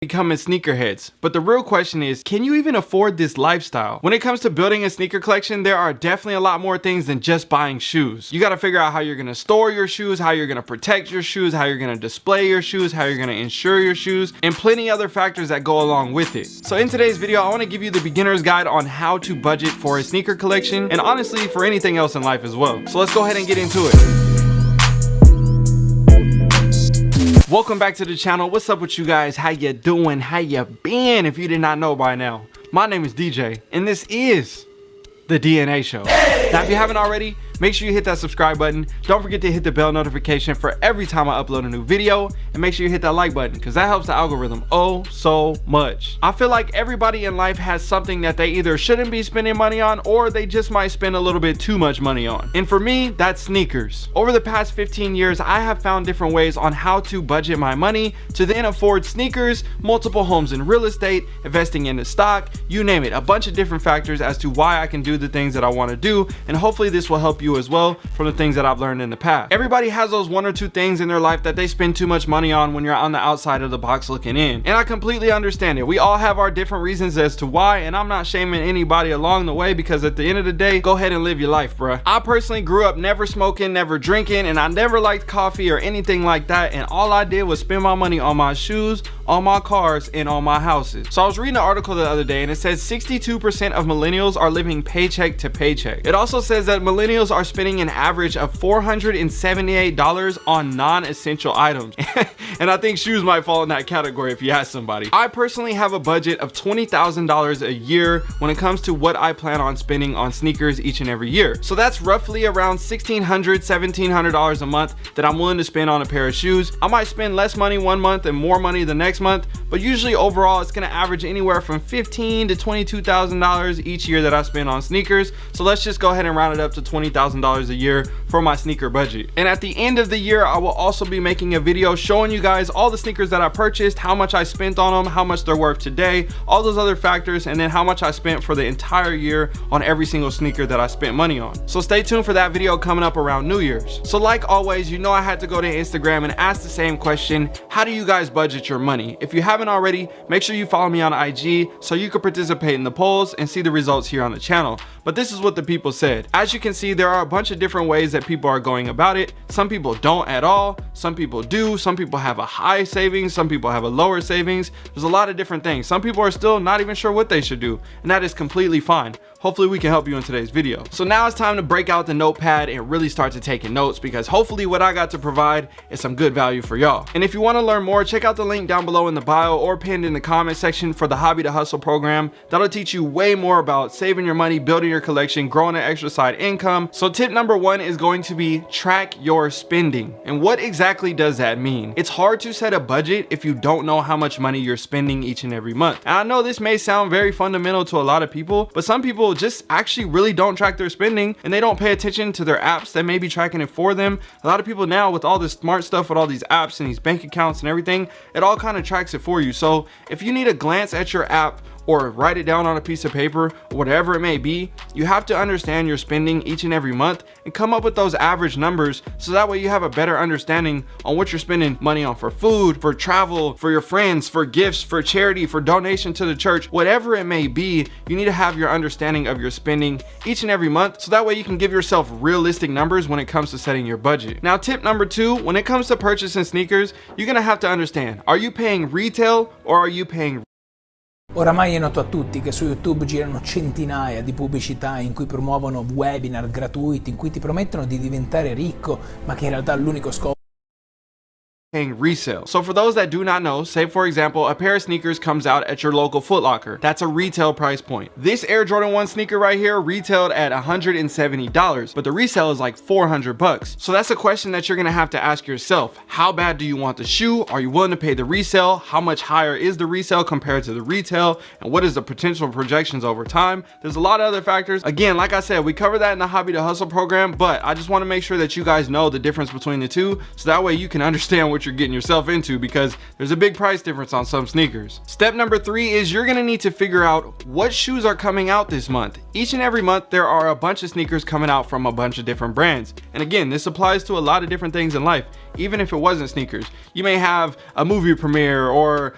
becoming sneakerheads. But the real question is, can you even afford this lifestyle? When it comes to building a sneaker collection, there are definitely a lot more things than just buying shoes. You got to figure out how you're going to store your shoes, how you're going to protect your shoes, how you're going to display your shoes, how you're going to insure your shoes, and plenty other factors that go along with it. So in today's video, I want to give you the beginner's guide on how to budget for a sneaker collection, and honestly for anything else in life as well. So let's go ahead and get into it. Welcome back to the channel. What's up with you guys? How you doing? How you been? If you did not know by now, my name is DJ and this is the DNA Show. Now if you haven't already, make sure you hit that subscribe button. Don't forget to hit the bell notification for every time I upload a new video, and make sure you hit that like button because that helps the algorithm oh so much. I feel like everybody in life has something that they either shouldn't be spending money on or they just might spend a little bit too much money on. And for me, that's sneakers. Over the past 15 years, I have found different ways on how to budget my money to then afford sneakers, multiple homes in real estate, investing in the stock, you name it, a bunch of different factors as to why I can do the things that I want to do, and hopefully this will help you as well from the things that I've learned in the past. Everybody has those one or two things in their life that they spend too much money on when you're on the outside of the box looking in, and I completely understand it. We all have our different reasons as to why, and I'm not shaming anybody along the way, because at the end of the day, go ahead and live your life, bruh. I personally grew up never smoking, never drinking, and I never liked coffee or anything like that, and all I did was spend my money on my shoes, on my cars, and on my houses. So I was reading an article the other day and it says 62% of millennials are living paycheck to paycheck. It also says that millennials are spending an average of $478 on non-essential items. And I think shoes might fall in that category if you ask somebody. I personally have a budget of $20,000 a year when it comes to what I plan on spending on sneakers each and every year. So that's roughly around $1,600, $1,700 a month that I'm willing to spend on a pair of shoes. I might spend less money one month and more money the next month, but usually overall it's gonna average anywhere from $15,000 to $22,000 each year that I spend on sneakers. So let's just go ahead and round it up to $20,000 a year for my sneaker budget. And at the end of the year, I will also be making a video showing you guys all the sneakers that I purchased, how much I spent on them, how much they're worth today, all those other factors, and then how much I spent for the entire year on every single sneaker that I spent money on. So stay tuned for that video coming up around New Year's. So like always, you know I had to go to Instagram and ask the same question: how do you guys budget your money? If you haven't already, make sure you follow me on IG so you can participate in the polls and see the results here on the channel. But this is what the people said. As you can see, there are a bunch of different ways that people are going about it. Some people don't at all, some people do, some people have a high savings, some people have a lower savings. There's a lot of different things. Some people are still not even sure what they should do, and that is completely fine. Hopefully we can help you in today's video. So now it's time to break out the notepad and really start to taking notes, because hopefully what I got to provide is some good value for y'all. And if you want to learn more, check out the link down below in the bio or pinned in the comment section for the Hobby to Hustle program. That'll teach you way more about saving your money, building your collection, growing an extra side income. So tip number one is going to be track your spending. And what exactly does that mean? It's hard to set a budget if you don't know how much money you're spending each and every month. And I know this may sound very fundamental to a lot of people, but some people just actually really don't track their spending, and they don't pay attention to their apps that may be tracking it for them. A lot of people now, with all this smart stuff, with all these apps and these bank accounts and everything, it all kind of tracks it for you. So if you need to glance at your app or write it down on a piece of paper, whatever it may be, you have to understand your spending each and every month and come up with those average numbers, so that way you have a better understanding on what you're spending money on for food, for travel, for your friends, for gifts, for charity, for donation to the church, whatever it may be. You need to have your understanding of your spending each and every month, so that way you can give yourself realistic numbers when it comes to setting your budget. Now tip number two, when it comes to purchasing sneakers, you're gonna have to understand, are you paying retail or are you paying? Oramai è noto a tutti che su YouTube girano centinaia di pubblicità in cui promuovono webinar gratuiti, in cui ti promettono di diventare ricco, ma che in realtà l'unico scopo paying resale. So for those that do not know, say for example, a pair of sneakers comes out at your local Foot Locker. That's a retail price point. This Air Jordan 1 sneaker right here retailed at $170, but the resale is like $400. So that's a question that you're gonna have to ask yourself. How bad do you want the shoe? Are you willing to pay the resale? How much higher is the resale compared to the retail? And what is the potential projections over time? There's a lot of other factors. Again, like I said, we cover that in the Hobby to Hustle program, but I just want to make sure that you guys know the difference between the two, so that way you can understand what you're getting yourself into, because there's a big price difference on some sneakers. Step number 3 is you're gonna need to figure out what shoes are coming out this month. Each and every month there are a bunch of sneakers coming out from a bunch of different brands, and again, this applies to a lot of different things in life. even if it wasn't sneakers. You may have a movie premiere or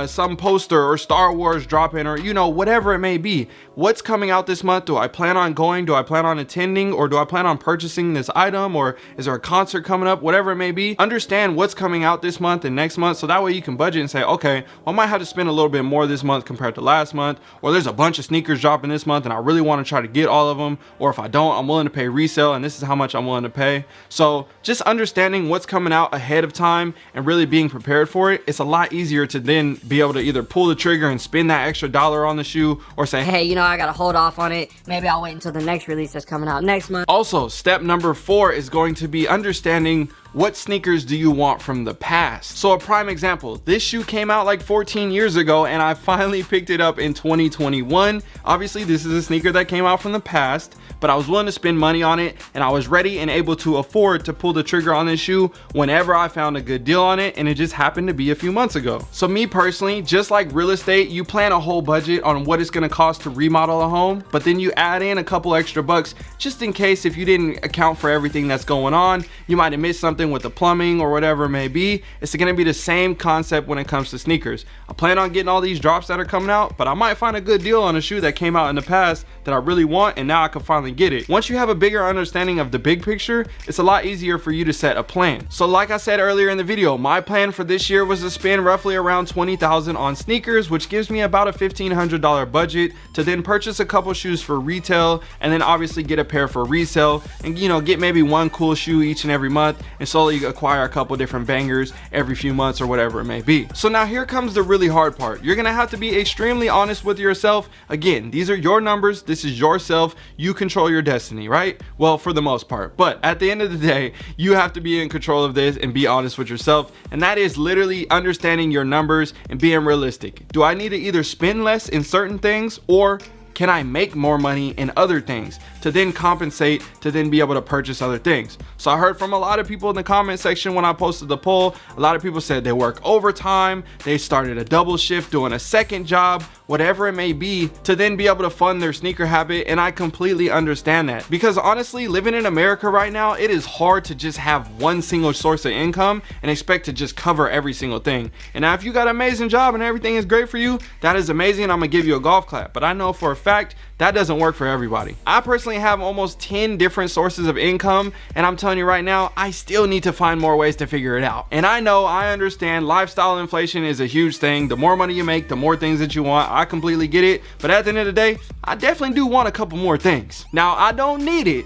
some poster or Star Wars dropping, or you know, whatever it may be. What's coming out this month? Do I plan on going? Do I plan on attending? Or do I plan on purchasing this item? Or is there a concert coming up? Whatever it may be, understand what's coming out this month and next month, so that way you can budget and say, okay, well, I might have to spend a little bit more this month compared to last month, or there's a bunch of sneakers dropping this month and I really want to try to get all of them, or if I don't, I'm willing to pay resale and this is how much I'm willing to pay. So just understanding what's coming out ahead of time and really being prepared for it, it's a lot easier to then be able to either pull the trigger and spend that extra dollar on the shoe, or say, hey, you know, I gotta hold off on it, maybe I'll wait until the next release that's coming out next month. Also, step number 4 is going to be understanding what sneakers do you want from the past. So a prime example, this shoe came out like 14 years ago and I finally picked it up in 2021. Obviously this is a sneaker that came out from the past, but I was willing to spend money on it and I was ready and able to afford to pull the trigger on this shoe whenever I found a good deal on it, and it just happened to be a few months ago. So me personally, just like real estate, you plan a whole budget on what it's gonna cost to remodel a home, but then you add in a couple extra bucks just in case if you didn't account for everything that's going on, you might have missed something with the plumbing or whatever it may be. It's gonna be the same concept when it comes to sneakers. I plan on getting all these drops that are coming out, but I might find a good deal on a shoe that came out in the past that I really want, and now I can finally get it. Once you have a bigger understanding of the big picture, it's a lot easier for you to set a plan. So like I said earlier in the video, my plan for this year was to spend roughly around $20,000 on sneakers, which gives me about a $1,500 budget to then purchase a couple shoes for retail, and then obviously get a pair for resale, and you know, get maybe one cool shoe each and every month, and slowly acquire a couple different bangers every few months or whatever it may be. So now here comes the really hard part. You're gonna have to be extremely honest with yourself. Again, these are your numbers, this is yourself, you control your destiny, right? Well, for the most part, but at the end of the day, you have to be in control of this and be honest with yourself, and that is literally understanding your numbers and being realistic. Do I need to either spend less in certain things, or can I make more money in other things to then compensate, to then be able to purchase other things? So I heard from a lot of people in the comment section when I posted the poll. A lot of people said they work overtime, they started a double shift, doing a second job, whatever it may be, to then be able to fund their sneaker habit. And I completely understand that, because honestly, living in America right now, it is hard to just have one single source of income and expect to just cover every single thing. And now if you got an amazing job and everything is great for you, that is amazing, I'm gonna give you a golf clap. But I know for a fact that doesn't work for everybody. I personally have almost 10 different sources of income, and I'm telling you right now, I still need to find more ways to figure it out. And I know, I understand, lifestyle inflation is a huge thing. The more money you make, the more things that you want. I completely get it, but at the end of the day, I definitely do want a couple more things. Now, I don't need it,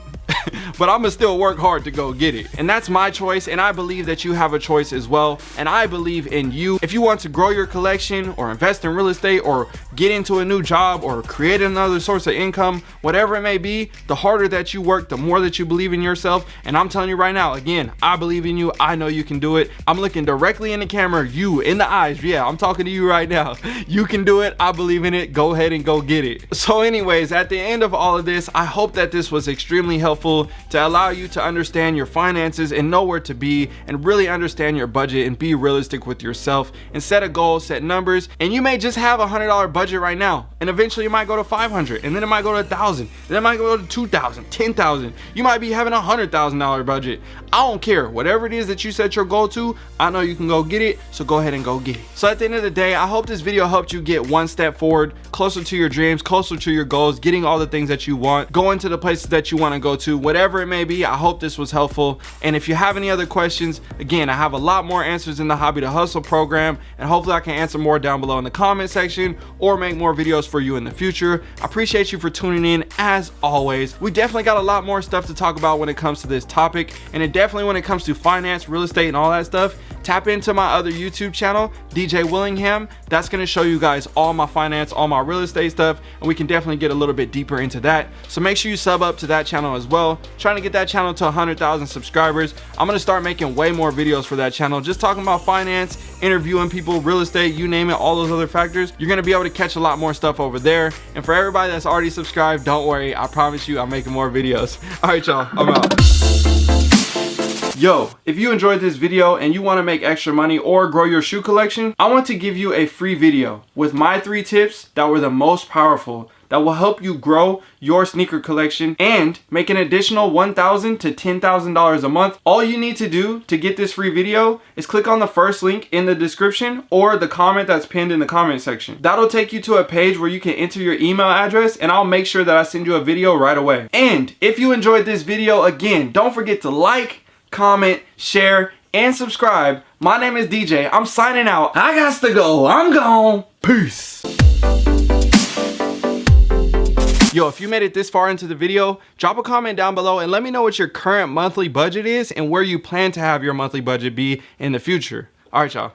but I'm gonna still work hard to go get it. And that's my choice, and I believe that you have a choice as well, and I believe in you. If you want to grow your collection, or invest in real estate, or get into a new job, or create another source of income, whatever it may be, the harder that you work, the more that you believe in yourself. And I'm telling you right now, again, I believe in you. I know you can do it. I'm looking directly in the camera, you in the eyes. Yeah, I'm talking to you right now. You can do it. I believe in it. Go ahead and go get it. So anyways, at the end of all of this, I hope that this was extremely helpful to allow you to understand your finances and know where to be, and really understand your budget and be realistic with yourself, and set a goal, set numbers. And you may just have a $100 budget right now, and eventually it might go to 500, and then it might go to 1,000, then it might go to 2,000, 10,000. You might be having a $100,000 budget. I don't care. Whatever it is that you set your goal to, I know you can go get it, so go ahead and go get it. So at the end of the day, I hope this video helped you get one step forward, closer to your dreams, closer to your goals, getting all the things that you want, going to the places that you want to go to, whatever it may be. I hope this was helpful. And if you have any other questions, again, I have a lot more answers in the Hobby to Hustle program, and hopefully I can answer more down below in the comment section, or make more videos for you in the future. I appreciate you for tuning in as always. We definitely got a lot more stuff to talk about when it comes to this topic, and it definitely, when it comes to finance, real estate, and all that stuff, tap into my other YouTube channel, DJ Willingham. That's going to show you guys all my finance, all my real estate stuff, and we can definitely get a little bit deeper into that. So make sure you sub up to that channel as well. Trying to get that channel to 100,000 subscribers. I'm going to start making way more videos for that channel, just talking about finance, interviewing people, real estate, you name it, all those other factors. You're going to be able to catch a lot more stuff over there. And for everybody that's already subscribed, don't worry, I promise you I'm making more videos. All right, y'all, I'm out. Yo, if you enjoyed this video and you want to make extra money or grow your shoe collection, I want to give you a free video with my 3 tips that were the most powerful that will help you grow your sneaker collection and make an additional $1,000 to $10,000 a month. All you need to do to get this free video is click on the first link in the description or the comment that's pinned in the comment section. That'll take you to a page where you can enter your email address, and I'll make sure that I send you a video right away. And if you enjoyed this video, again, don't forget to like, comment, share, and subscribe. My name is DJ. I'm signing out. I got to go. I'm gone. Peace. Yo, if you made it this far into the video, drop a comment down below and let me know what your current monthly budget is and where you plan to have your monthly budget be in the future. All right, y'all.